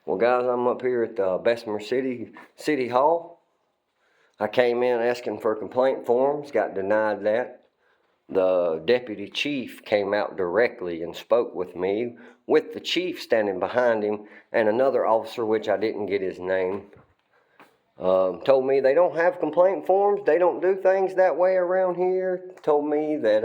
Well, guys, I'm up here at the Bessemer City Hall. I came in asking for complaint forms, got denied that. The deputy chief came out directly and spoke with me, with the chief standing behind him and another officer, which I didn't get his name. Told me they don't have complaint forms. They don't do things that way around here. Told me that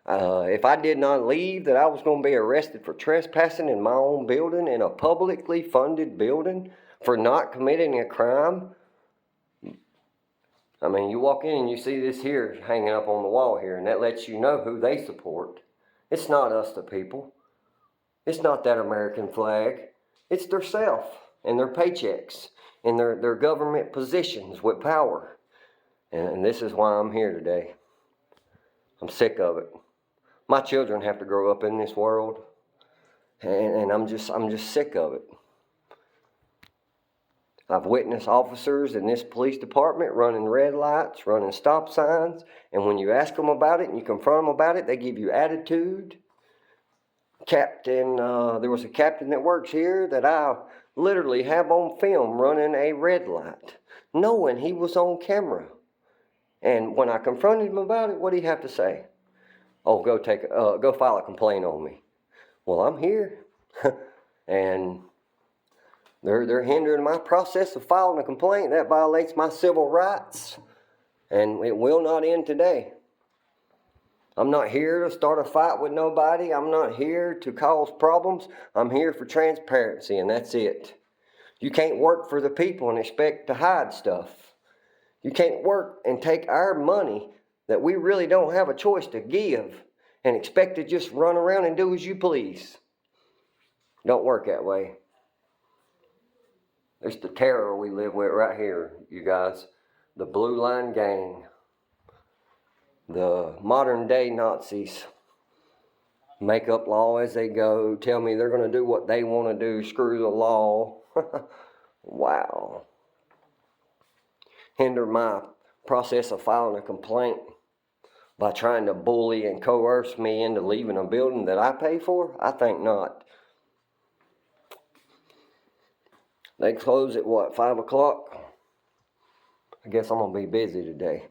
if I did not leave, that I was going to be arrested for trespassing in my own building, in a publicly funded building, for not committing a crime. I mean, you walk in and you see this here hanging up on the wall here, and that lets you know who they support. It's not us, the people. It's not that American flag. It's their self and their paychecks and their government positions with power. And this is why I'm here today. I'm sick of it. My children have to grow up in this world, and I'm just sick of it. I've witnessed officers in this police department running red lights, running stop signs, and when you ask them about it and you confront them about it, they give you attitude. There was a captain that works here that I literally have on film running a red light, knowing he was on camera. And when I confronted him about it, what did he have to say? Oh, go file a complaint on me. Well, I'm here, and they're hindering my process of filing a complaint. That violates my civil rights, and it will not end today. I'm not here to start a fight with nobody. I'm not here to cause problems. I'm here for transparency, and that's it. You can't work for the people and expect to hide stuff. You can't work and take our money that we really don't have a choice to give and expect to just run around and do as you please. Don't work that way. It's the terror we live with right here, you guys. The Blue Line Gang. The modern day Nazis. Make up law as they go. Tell me they're going to do what they want to do. Screw the law. Wow. Hinder my process of filing a complaint by trying to bully and coerce me into leaving a building that I pay for? I think not. They close at what, 5 o'clock? I guess I'm going to be busy today.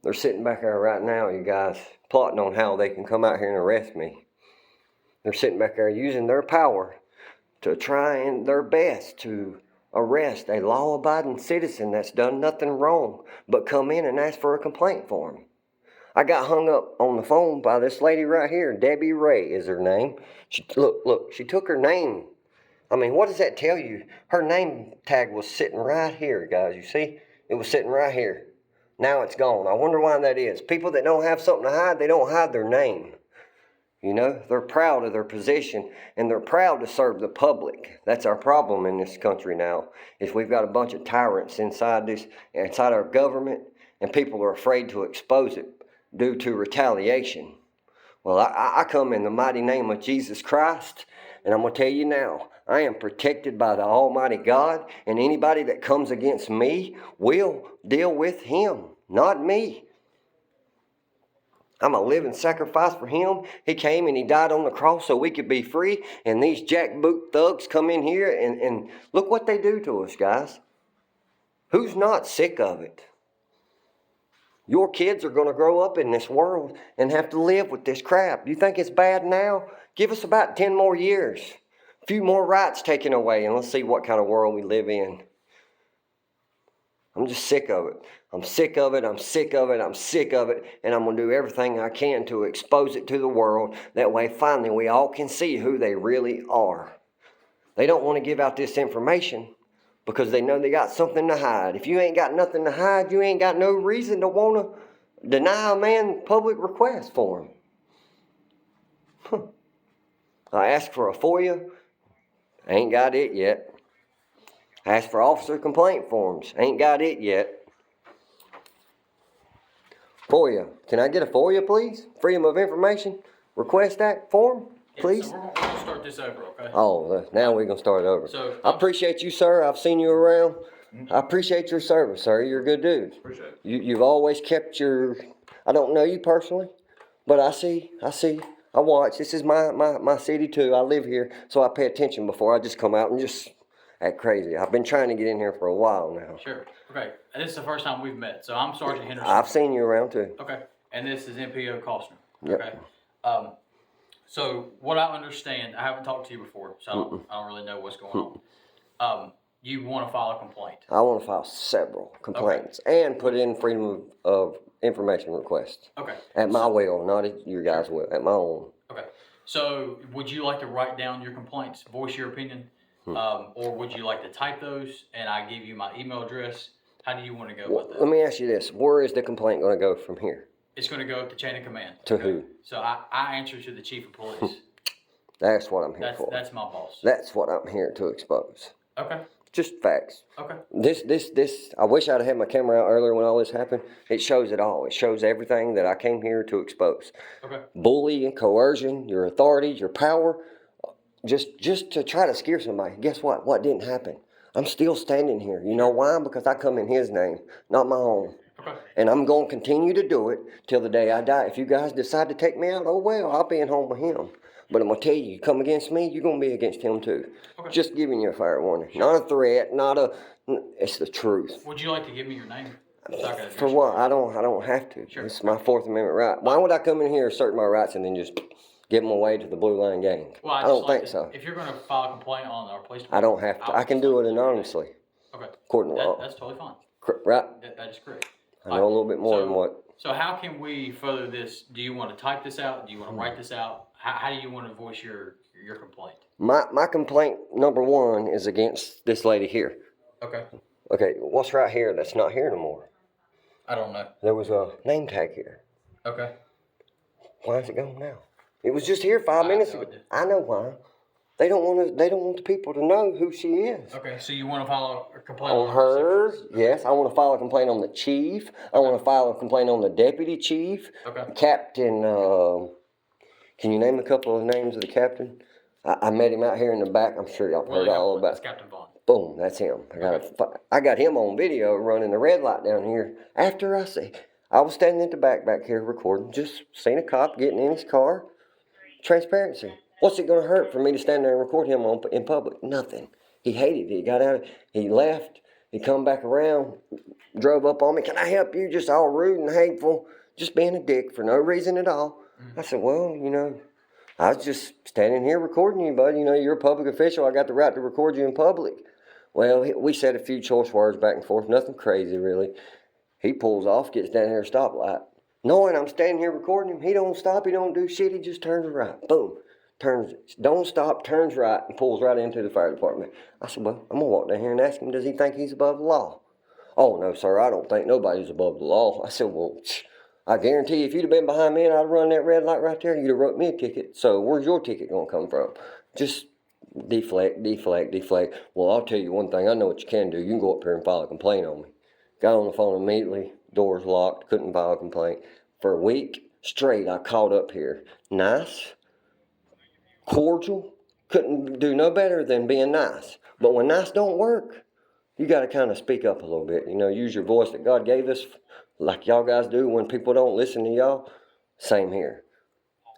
They're sitting back there right now, you guys, plotting on how they can come out here and arrest me. They're sitting back there using their power to try and their best to arrest a law-abiding citizen that's done nothing wrong but come in and ask for a complaint form. I got hung up on the phone by this lady right here. Debbie Ray is her name. Look, she took her name. I mean, what does that tell you? Her name tag was sitting right here, guys. You see? It was sitting right here. Now it's gone. I wonder why that is. People that don't have something to hide, they don't hide their name. You know, they're proud of their position, and they're proud to serve the public. That's our problem in this country now, is we've got a bunch of tyrants inside our government, and people are afraid to expose it due to retaliation. Well, I come in the mighty name of Jesus Christ, and I'm going to tell you now, I am protected by the Almighty God, and anybody that comes against me will deal with him, not me. I'm a living sacrifice for him. He came and he died on the cross so we could be free, and these jackboot thugs come in here and look what they do to us, guys. Who's not sick of it? Your kids are going to grow up in this world and have to live with this crap. You think it's bad now? Give us about 10 more years. A few more rights taken away, and let's see what kind of world we live in. I'm just sick of it. I'm sick of it. I'm sick of it. I'm sick of it. And I'm going to do everything I can to expose it to the world. That way, finally, we all can see who they really are. They don't want to give out this information because they know they got something to hide. If you ain't got nothing to hide, you ain't got no reason to want to deny a man public request for him. I asked for a FOIA. I ain't got it yet. Ask for officer complaint forms. Ain't got it yet. FOIA. Can I get a FOIA, please? Freedom of Information Request Act form, please? So we're going to start this over, okay? Oh, now we're going to start it over. So, I appreciate you, sir. I've seen you around. I appreciate your service, sir. You're a good dude. Appreciate it. You've always kept your... I don't know you personally, but I see. I watch. This is my city, too. I live here, so I pay attention before I just come out and just act crazy. I've been trying to get in here for a while now. Sure. Okay. And this is the first time we've met. So I'm Sergeant Henderson. I've seen you around, too. Okay. And this is MPO Costner. Yep. Okay. So what I understand, I haven't talked to you before, so I don't really know what's going on. You want to file a complaint? I want to file several complaints and put in freedom of information requests. Okay. At my will, not at your guys' will, at my own. Okay. So would you like to write down your complaints, voice your opinion, or would you like to type those and I give you my email address? How do you want to go with that? Let me ask you this. Where is the complaint going to go from here? It's going to go up the chain of command. To who? So I answer to the chief of police. That's what I'm here for. That's my boss. That's what I'm here to expose. Okay. Just facts. Okay. This, I wish I'd had my camera out earlier when all this happened. It shows it all. It shows everything that I came here to expose. Okay. Bullying, coercion, your authority, your power, just to try to scare somebody. Guess what? What didn't happen? I'm still standing here. You know why? Because I come in his name, not my own. Okay. And I'm going to continue to do it till the day I die. If you guys decide to take me out, oh well, I'll be in home with him. But I'm going to tell you, you come against me, you're going to be against him too. Okay. Just giving you a fair warning. Sure. Not a threat, it's the truth. Would you like to give me your name? For what? I don't have to. Sure. It's my Fourth Amendment right. Why would I come in here, assert my rights, and then just give them away to the Blue Line Gang? Well, I don't think so. If you're going to file a complaint on our police department, I don't have to. I can do it anonymously. Okay. According to law. That's totally fine. Right? That is correct. I know a little bit more than what. So how can we further this? Do you want to type this out? Do you want to write this out? How do you want to voice your complaint? My complaint number one is against this lady here. Okay. Okay, what's right here that's not here no more? I don't know. There was a name tag here. Okay. Why is it gone now? It was just here 5 minutes ago. I know why. They don't want the people to know who she is. Okay, so you want to file a complaint on her? Yes, I want to file a complaint on the chief. Okay. I want to file a complaint on the deputy chief. Okay. Captain, can you name a couple of names of the captain? I met him out here in the back. I'm sure y'all heard all about it. That's Captain Vaughn. Boom, that's him. I got him on video running the red light down here. After I was standing at the back here recording, just seen a cop getting in his car. Transparency. What's it going to hurt for me to stand there and record him in public? Nothing. He hated it. He got out. He left. He come back around, drove up on me. Can I help you? Just all rude and hateful, just being a dick for no reason at all. I said, well, I was just standing here recording you, bud. You're a public official. I got the right to record you in public. Well, we said a few choice words back and forth. Nothing crazy, really. He pulls off, gets down here at a stoplight. Knowing I'm standing here recording him, he don't stop. He don't do shit. He just turns right. Boom. Don't stop, turns right, and pulls right into the fire department. I said, well, I'm going to walk down here and ask him, does he think he's above the law? Oh, no, sir, I don't think nobody's above the law. I said, well, I guarantee you, if you'd have been behind me and I'd run that red light right there, you'd have wrote me a ticket. So where's your ticket going to come from? Just deflect. Well, I'll tell you one thing. I know what you can do. You can go up here and file a complaint on me. Got on the phone immediately. Doors locked. Couldn't file a complaint. For a week straight, I called up here. Nice. Cordial, couldn't do no better than being nice. But when nice don't work, you got to kind of speak up a little bit. Use your voice that God gave us, like y'all guys do when people don't listen to y'all. Same here.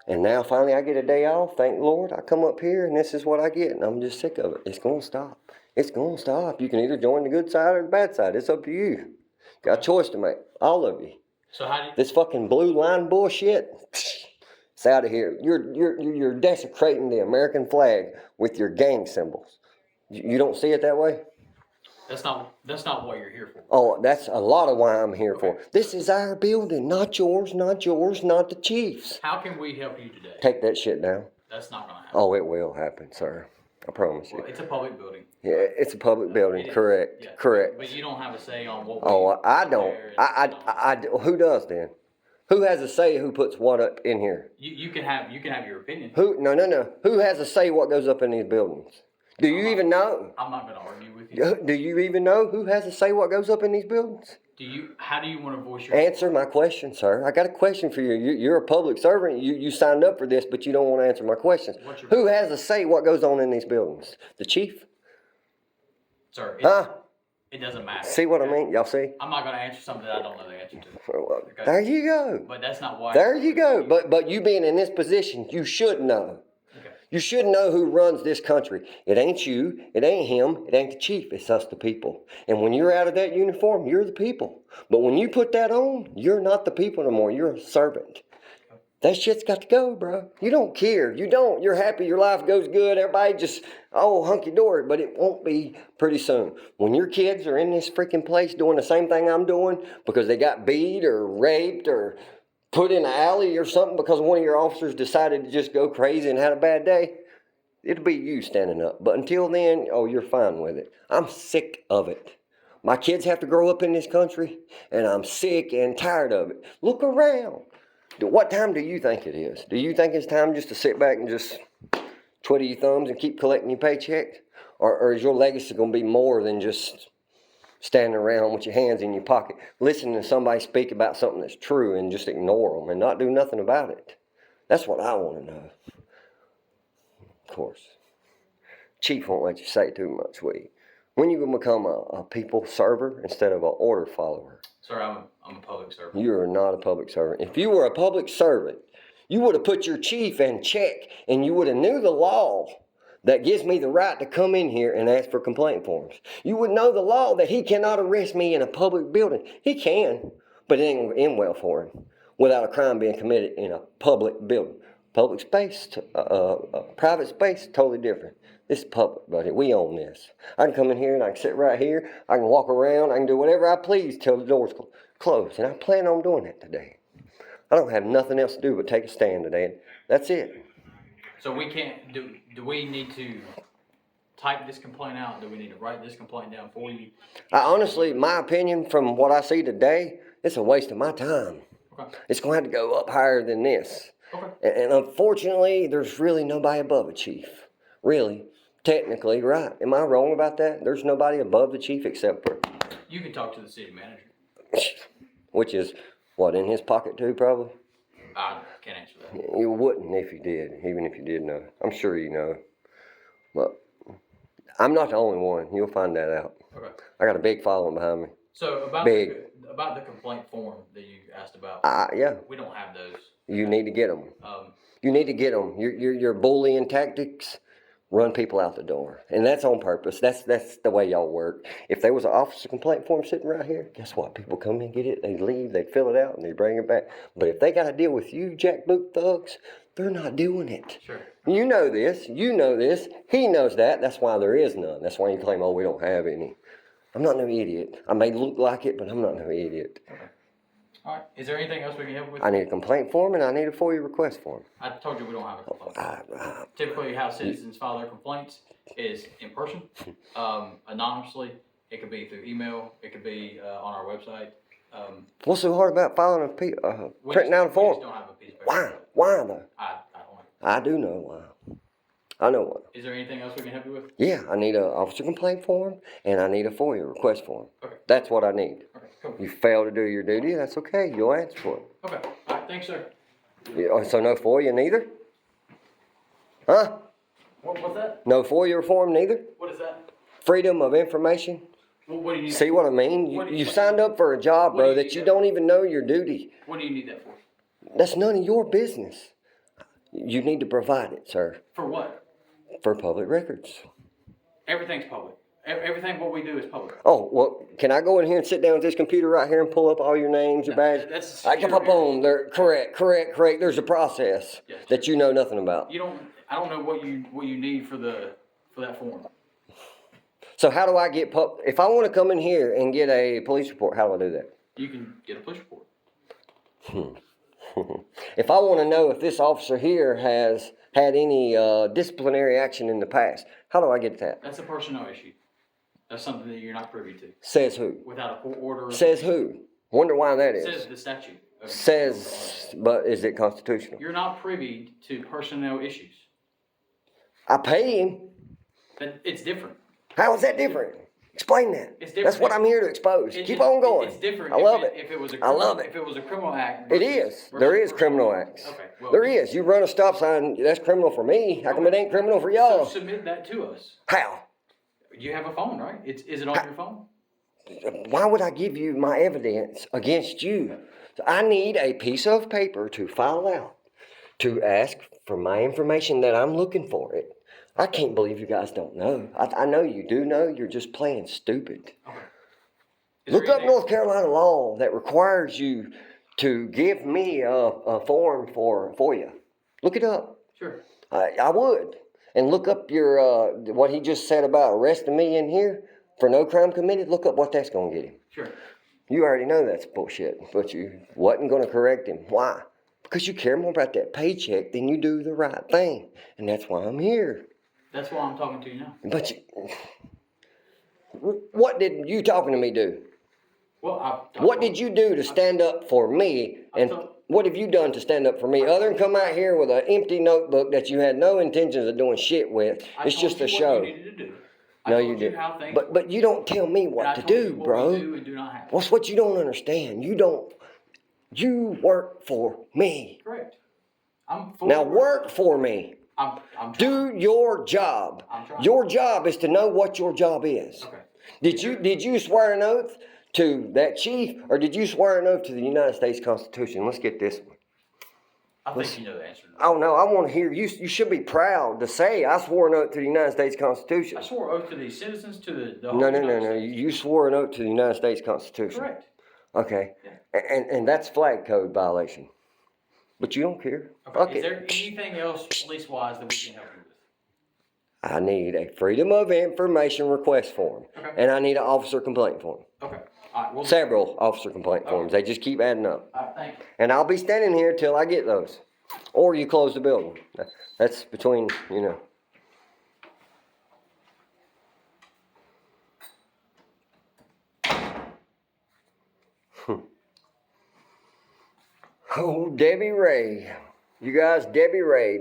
And now finally I get a day off. Thank the Lord. I come up here and this is what I get, and I'm just sick of it. It's going to stop. It's going to stop. You can either join the good side or the bad side. It's up to you. Got a choice to make, all of you. So how do you... This fucking blue line bullshit. It's out of here. You're desecrating the American flag with your gang symbols. You don't see it that way? That's not what you're here for. Oh, that's a lot of why I'm here for. This is our building, not yours, not the chief's. How can we help you today? Take that shit down. That's not going to happen. Oh, it will happen, sir. I promise you. Well, it's a public building. Yeah, it's a public building. Correct. Yeah. Correct. But you don't have a say on what. I don't. I who does then? Who has a say who puts what up in here? You can have your opinion. No. Who has a say what goes up in these buildings? Do you even know? I'm not going to argue with you. Do you even know who has to say what goes up in these buildings? How do you want to voice your Answer my question, sir. I got a question for you. You're a public servant. You signed up for this, but you don't want to answer my questions. Who has to say what goes on in these buildings? The chief? Sir, it doesn't matter. See what I mean? Y'all see? I'm not going to answer something that I don't know the answer to. Okay. There you go. But that's not why. There you go. But you being in this position, you should know. Okay. You should know who runs this country. It ain't you. It ain't him. It ain't the chief. It's us, the people. And when you're out of that uniform, you're the people. But when you put that on, you're not the people no more. You're a servant. That shit's got to go, bro. You don't care. You don't. You're happy. Your life goes good. Everybody just, hunky-dory. But it won't be pretty soon. When your kids are in this freaking place doing the same thing I'm doing because they got beat or raped or put in an alley or something because one of your officers decided to just go crazy and had a bad day, it'll be you standing up. But until then, you're fine with it. I'm sick of it. My kids have to grow up in this country, and I'm sick and tired of it. Look around. What time do you think it is? Do you think it's time just to sit back and just twiddle your thumbs and keep collecting your paycheck? Or is your legacy going to be more than just standing around with your hands in your pocket, listening to somebody speak about something that's true and just ignore them and not do nothing about it? That's what I want to know. Of course. Chief won't let you say too much, will you? When you going to become a people server instead of an order follower? Sir, I'm a public servant. You are not a public servant. If you were a public servant, you would have put your chief in check and you would have knew the law that gives me the right to come in here and ask for complaint forms. You would know the law that he cannot arrest me in a public building. He can, but it ain't going to end well for him without a crime being committed in a public building. Public space, private space, totally different. This is public, buddy. We own this. I can come in here and I can sit right here. I can walk around. I can do whatever I please till the door's closed. And I plan on doing that today. I don't have nothing else to do but take a stand today. That's it. So we can't, do we need to type this complaint out? Do we need to write this complaint down for you? Honestly, my opinion from what I see today, it's a waste of my time. Okay. It's going to have to go up higher than this. Okay. And unfortunately, there's really nobody above a chief. Really. Technically, right. Am I wrong about that? There's nobody above the chief except for... You can talk to the city manager. Which is, what, in his pocket too, probably? I can't answer that. You wouldn't if you did, even if you did know. I'm sure you know. But I'm not the only one. You'll find that out. Okay. I got a big following behind me. So about the complaint form that you asked about, yeah. we don't have those. You need to get them. You need to get them. Your bullying tactics run people out the door. And that's on purpose. That's the way y'all work. If there was an officer complaint form sitting right here, guess what? People come in, get it, they leave, they fill it out, and they bring it back. But if they got to deal with you, jackboot thugs, they're not doing it. Sure. You know this. You know this. He knows that. That's why there is none. That's why you claim, we don't have any. I'm not no idiot. I may look like it, but I'm not no idiot. Okay. All right. Is there anything else we can help with? I need a complaint form and I need a FOIA request form. I told you we don't have a complaint. Typically, how citizens file their complaints is in person, anonymously. It could be through email. It could be on our website. What's so hard about filing printing out a form? We just don't have a piece of paper. Why though? I don't know. I do know why. I know why. Is there anything else we can help you with? Yeah, I need an officer complaint form and I need a FOIA request form. Okay. That's what I need. Okay, cool. You fail to do your duty, that's okay. You'll answer for it. Okay. All right. Thanks, sir. Yeah, so no FOIA neither? Huh? What's that? No FOIA reform neither? What is that? Freedom of information? Well, what do you need? See what I mean? You signed up for a job, bro, that you don't even know your duty. What do you need that for? That's none of your business. You need to provide it, sir. For what? For public records. Everything's public. Everything what we do is public. Oh, well, can I go in here and sit down with this computer right here and pull up all your names, your badges? That's I can pop on. They're correct. There's a process that you know nothing about. I don't know what you need for that form. So how do I get if I want to come in here and get a police report, how do I do that? You can get a police report. If I want to know if this officer here has had any disciplinary action in the past, how do I get that? That's a personnel issue. That's something that you're not privy to. Says who? Without a court order. Says who? Wonder why that is. Says the statute. Says, but is it constitutional? You're not privy to personnel issues. I pay him. Then it's different. How is that different? Explain that. It's different. That's what I'm here to expose. Keep on going. It's different. I love it. If it was a I love it. If it was a criminal act. It is. There is criminal acts. Okay. Well, there is. You run a stop sign, that's criminal for me. How come it ain't criminal for y'all? So submit that to us. How? You have a phone, right? Is it on your phone? Why would I give you my evidence against you? I need a piece of paper to file out, to ask for my information that I'm looking for it. I can't believe you guys don't know. I know you do know. You're just playing stupid. Okay. Look up North Carolina law that requires you to give me a form for you. Look it up. Sure. I would. And look up your what he just said about arresting me in here for no crime committed. Look up what that's going to get him. Sure. You already know that's bullshit, but you wasn't going to correct him. Why? Because you care more about that paycheck than you do the right thing. And that's why I'm here. That's why I'm talking to you now. But what did you talking to me do? Well, what did you do to stand up for me? And what have you done to stand up for me? Other than come out here with an empty notebook that you had no intentions of doing shit with. It's just a show. What you needed to do. No, you did. But you don't tell me what to do, bro. What we do and do not have. What's what you don't understand? You work for me. Correct. Now work for me. I'm do your job. I'm trying. Your job is to know what your job is. Okay. Did you swear an oath to that chief, or did you swear an oath to the United States Constitution? Let's get this one. I think you know the answer to that. Oh no, I want to hear you. You should be proud to say I swore an oath to the United States Constitution. I swore an oath to the citizens, to the whole No. You swore an oath to the United States Constitution. Correct. Okay. Yeah. And that's flag code violation. But you don't care. Okay. Is there anything else police-wise that we can help you with? I need a Freedom of Information request form. Okay. And I need an officer complaint form. Okay. All right. Several officer complaint forms. They just keep adding up. All right. Thank you. And I'll be standing here till I get those. Or you close the building. That's between, Oh, Debbie Ray. You guys, Debbie Ray.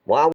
Why